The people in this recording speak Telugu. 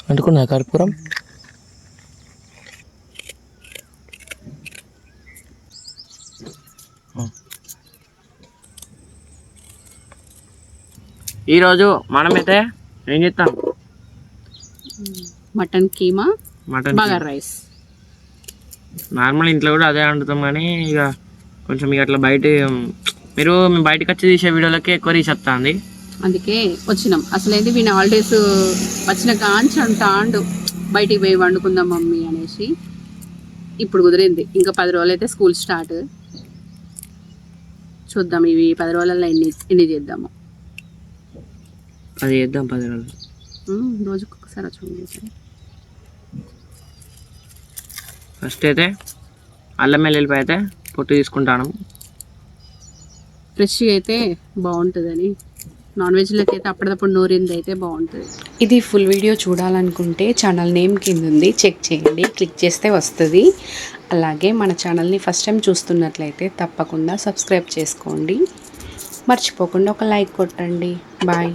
అంటుకున్నా కర్పూరం. ఈరోజు మనమైతే ఏం చేస్తాం? Mutton keema, bagara rice. Normal ఇంట్లో కూడా అదే వండుతాం, కానీ ఇక కొంచెం ఇక అట్లా బయట మీరు బయటకు వచ్చి తీసే వీడియోలకి ఎక్కువ రీచ్ వస్తుంది, అందుకే వచ్చినాం. అసలు ఏంటి వీళ్ళ హాలిడేస్ వచ్చిన కాంచి అంటాండు బయటికి పోయి వండుకుందాం మమ్మీ అనేసి. ఇప్పుడు కుదిరింది. ఇంకా 10 రోజులు అయితే స్కూల్ స్టార్ట్. చూద్దాం ఇవి 10 రోజులలో ఎన్ని చేద్దాము. అది చేద్దాం 10 రోజులు. రోజుకు ఒకసారి వచ్చి ఫస్ట్ అయితే అల్లం వెల్లుల్లిపాయ అయితే పొట్టు తీసుకుంటాను. ఫ్రెష్గా అయితే బాగుంటుందని. నాన్ వెజ్లోకి అయితే అప్పటిదప్పుడు నూరింది అయితే బాగుంటుంది. ఇది ఫుల్ వీడియో చూడాలనుకుంటే ఛానల్ నేమ్ కింద ఉంది, చెక్ చేయండి. క్లిక్ చేస్తే వస్తుంది. అలాగే మన ఛానల్ని ఫస్ట్ టైం చూస్తున్నట్లయితే తప్పకుండా సబ్స్క్రైబ్ చేసుకోండి. మర్చిపోకుండా ఒక లైక్ కొట్టండి. బాయ్.